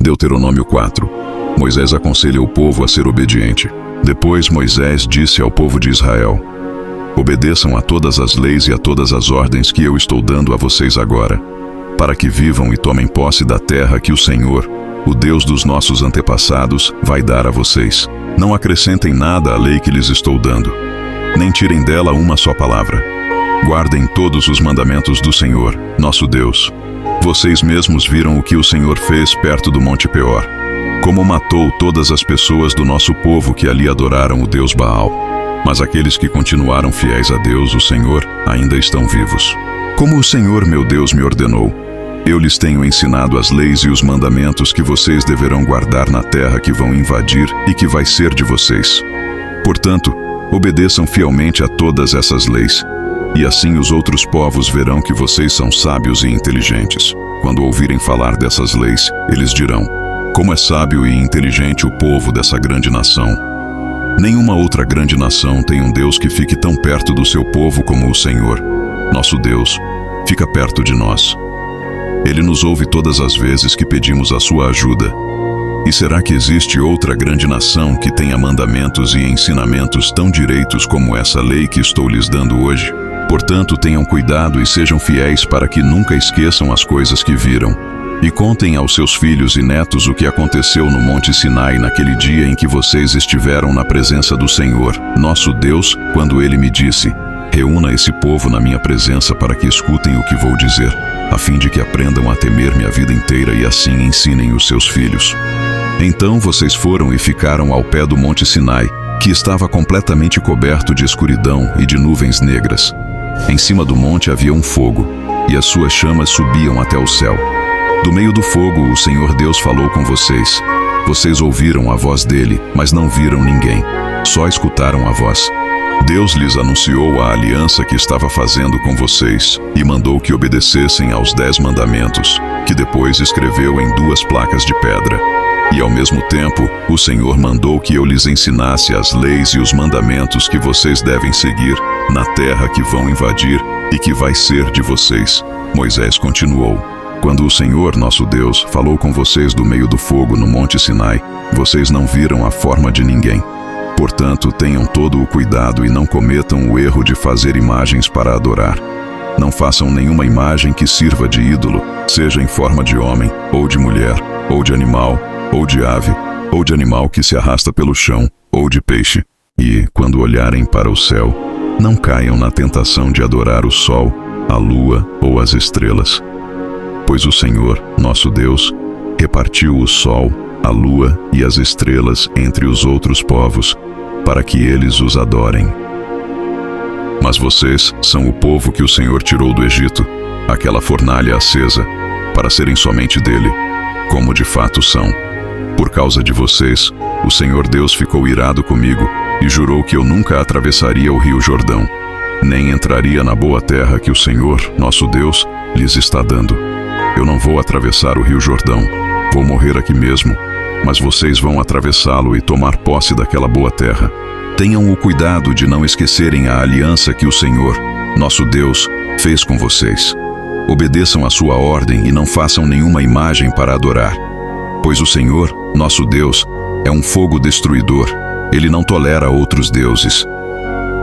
Deuteronômio 4. Moisés aconselha o povo a ser obediente. Depois Moisés disse ao povo de Israel: obedeçam a todas as leis e a todas as ordens que eu estou dando a vocês agora, para que vivam e tomem posse da terra que o Senhor, o Deus dos nossos antepassados, vai dar a vocês. Não acrescentem nada à lei que lhes estou dando, nem tirem dela uma só palavra. Guardem todos os mandamentos do Senhor, nosso Deus. Vocês mesmos viram o que o Senhor fez perto do Monte Peor, como matou todas as pessoas do nosso povo que ali adoraram o Deus Baal. Mas aqueles que continuaram fiéis a Deus, o Senhor, ainda estão vivos. Como o Senhor meu Deus me ordenou, eu lhes tenho ensinado as leis e os mandamentos que vocês deverão guardar na terra que vão invadir e que vai ser de vocês. Portanto, obedeçam fielmente a todas essas leis, e assim os outros povos verão que vocês são sábios e inteligentes. Quando ouvirem falar dessas leis, eles dirão: como é sábio e inteligente o povo dessa grande nação. Nenhuma outra grande nação tem um Deus que fique tão perto do seu povo como o Senhor. Nosso Deus fica perto de nós. Ele nos ouve todas as vezes que pedimos a sua ajuda. E será que existe outra grande nação que tenha mandamentos e ensinamentos tão direitos como essa lei que estou lhes dando hoje? Portanto, tenham cuidado e sejam fiéis para que nunca esqueçam as coisas que viram. E contem aos seus filhos e netos o que aconteceu no Monte Sinai naquele dia em que vocês estiveram na presença do Senhor, nosso Deus, quando Ele me disse: reúna esse povo na minha presença para que escutem o que vou dizer, a fim de que aprendam a temer-me a vida inteira e assim ensinem os seus filhos. Então vocês foram e ficaram ao pé do Monte Sinai, que estava completamente coberto de escuridão e de nuvens negras. Em cima do monte havia um fogo, e as suas chamas subiam até o céu. Do meio do fogo o Senhor Deus falou com vocês. Vocês ouviram a voz dele, mas não viram ninguém, só escutaram a voz. Deus lhes anunciou a aliança que estava fazendo com vocês e mandou que obedecessem aos 10 mandamentos, que depois escreveu em 2 placas de pedra. E ao mesmo tempo, o Senhor mandou que eu lhes ensinasse as leis e os mandamentos que vocês devem seguir na terra que vão invadir e que vai ser de vocês. Moisés continuou: quando o Senhor, nosso Deus, falou com vocês do meio do fogo no Monte Sinai, vocês não viram a forma de ninguém. Portanto, tenham todo o cuidado e não cometam o erro de fazer imagens para adorar. Não façam nenhuma imagem que sirva de ídolo, seja em forma de homem, ou de mulher, ou de animal, ou de ave, ou de animal que se arrasta pelo chão, ou de peixe. E, quando olharem para o céu, não caiam na tentação de adorar o sol, a lua ou as estrelas. Pois o Senhor, nosso Deus, repartiu o sol, a lua e as estrelas entre os outros povos, para que eles os adorem. Mas vocês são o povo que o Senhor tirou do Egito, aquela fornalha acesa, para serem somente dele, como de fato são. Por causa de vocês, o Senhor Deus ficou irado comigo e jurou que eu nunca atravessaria o rio Jordão, nem entraria na boa terra que o Senhor, nosso Deus, lhes está dando. Eu não vou atravessar o rio Jordão, vou morrer aqui mesmo, mas vocês vão atravessá-lo e tomar posse daquela boa terra. Tenham o cuidado de não esquecerem a aliança que o Senhor, nosso Deus, fez com vocês. Obedeçam a sua ordem e não façam nenhuma imagem para adorar. Pois o Senhor, nosso Deus, é um fogo destruidor. Ele não tolera outros deuses.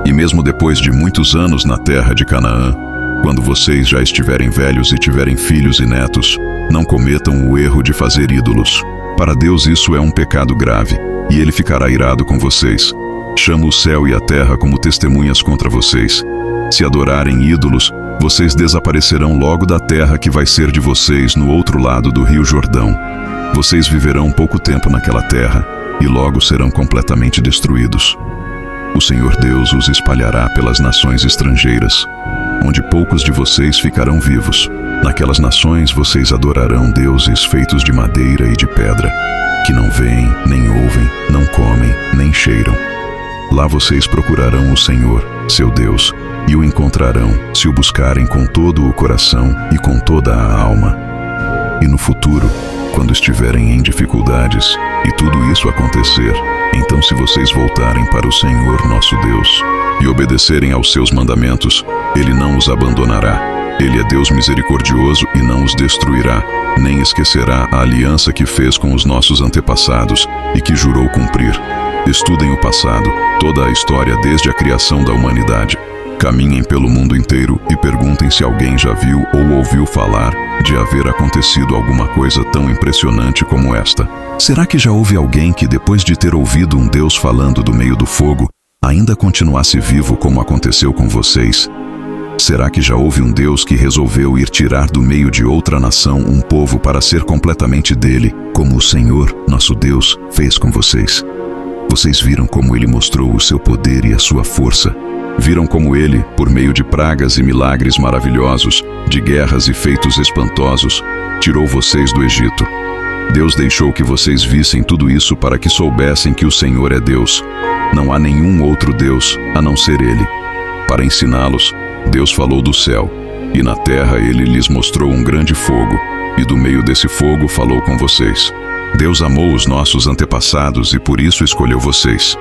E mesmo depois de muitos anos na terra de Canaã, quando vocês já estiverem velhos e tiverem filhos e netos, não cometam o erro de fazer ídolos. Para Deus isso é um pecado grave, e Ele ficará irado com vocês. Chama o céu e a terra como testemunhas contra vocês. Se adorarem ídolos, vocês desaparecerão logo da terra que vai ser de vocês no outro lado do rio Jordão. Vocês viverão pouco tempo naquela terra, e logo serão completamente destruídos. O Senhor Deus os espalhará pelas nações estrangeiras, onde poucos de vocês ficarão vivos. Naquelas nações vocês adorarão deuses feitos de madeira e de pedra, que não veem, nem ouvem, não comem, nem cheiram. Lá vocês procurarão o Senhor, seu Deus, e o encontrarão se o buscarem com todo o coração e com toda a alma. E no futuro, quando estiverem em dificuldades e tudo isso acontecer, então se vocês voltarem para o Senhor nosso Deus e obedecerem aos seus mandamentos, Ele não os abandonará. Ele é Deus misericordioso e não os destruirá, nem esquecerá a aliança que fez com os nossos antepassados e que jurou cumprir. Estudem o passado, toda a história desde a criação da humanidade. Caminhem pelo mundo inteiro e perguntem se alguém já viu ou ouviu falar de haver acontecido alguma coisa tão impressionante como esta. Será que já houve alguém que, depois de ter ouvido um Deus falando do meio do fogo, ainda continuasse vivo como aconteceu com vocês? Será que já houve um Deus que resolveu ir tirar do meio de outra nação um povo para ser completamente dele, como o Senhor, nosso Deus, fez com vocês? Vocês viram como ele mostrou o seu poder e a sua força. Viram como ele, por meio de pragas e milagres maravilhosos, de guerras e feitos espantosos, tirou vocês do Egito. Deus deixou que vocês vissem tudo isso para que soubessem que o Senhor é Deus. Não há nenhum outro Deus a não ser Ele. Para ensiná-los, Deus falou do céu, e na terra Ele lhes mostrou um grande fogo, e do meio desse fogo falou com vocês. Deus amou os nossos antepassados e por isso escolheu vocês.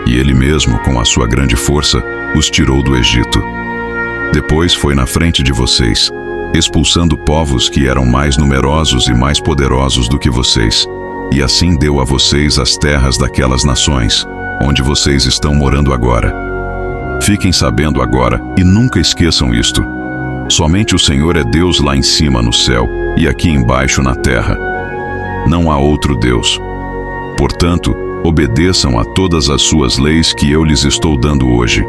E Ele mesmo, com a sua grande força, os tirou do Egito. Depois foi na frente de vocês, expulsando povos que eram mais numerosos e mais poderosos do que vocês, e assim deu a vocês as terras daquelas nações, onde vocês estão morando agora. Fiquem sabendo agora e nunca esqueçam isto. Somente o Senhor é Deus lá em cima no céu e aqui embaixo na terra. Não há outro Deus. Portanto, obedeçam a todas as suas leis que eu lhes estou dando hoje.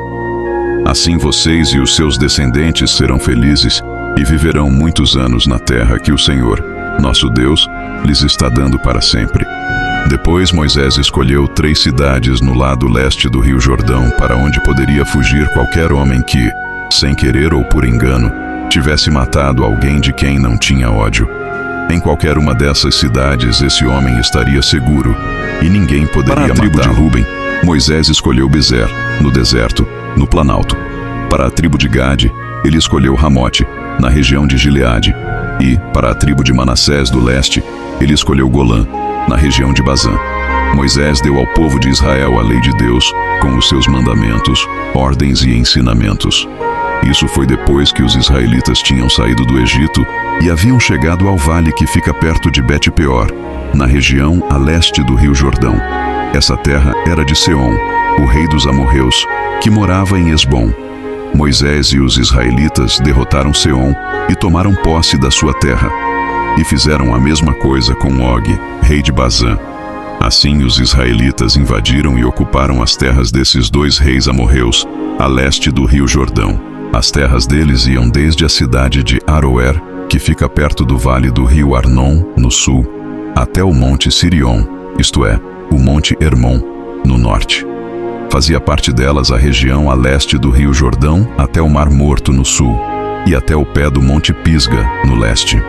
Assim vocês e os seus descendentes serão felizes e viverão muitos anos na terra que o Senhor, nosso Deus, lhes está dando para sempre. Depois Moisés escolheu 3 cidades no lado leste do rio Jordão para onde poderia fugir qualquer homem que, sem querer ou por engano, tivesse matado alguém de quem não tinha ódio. Em qualquer uma dessas cidades esse homem estaria seguro e ninguém poderia matá-lo. Para a tribo de Ruben, Moisés escolheu Bezer, no deserto, no Planalto. Para a tribo de Gade, ele escolheu Ramote, na região de Gileade. E, para a tribo de Manassés do leste, ele escolheu Golã, na região de Bazã. Moisés deu ao povo de Israel a lei de Deus, com os seus mandamentos, ordens e ensinamentos. Isso foi depois que os israelitas tinham saído do Egito e haviam chegado ao vale que fica perto de Bet-peor, na região a leste do rio Jordão. Essa terra era de Seom, o rei dos amorreus, que morava em Esbom. Moisés e os israelitas derrotaram Seom e tomaram posse da sua terra. E fizeram a mesma coisa com Og, rei de Bazã. Assim os israelitas invadiram e ocuparam as terras desses 2 reis amorreus, a leste do rio Jordão. As terras deles iam desde a cidade de Aroer, que fica perto do vale do rio Arnon, no sul, até o monte Sirion, isto é, o monte Hermon, no norte. Fazia parte delas a região a leste do rio Jordão até o Mar Morto, no sul, e até o pé do monte Pisga, no leste.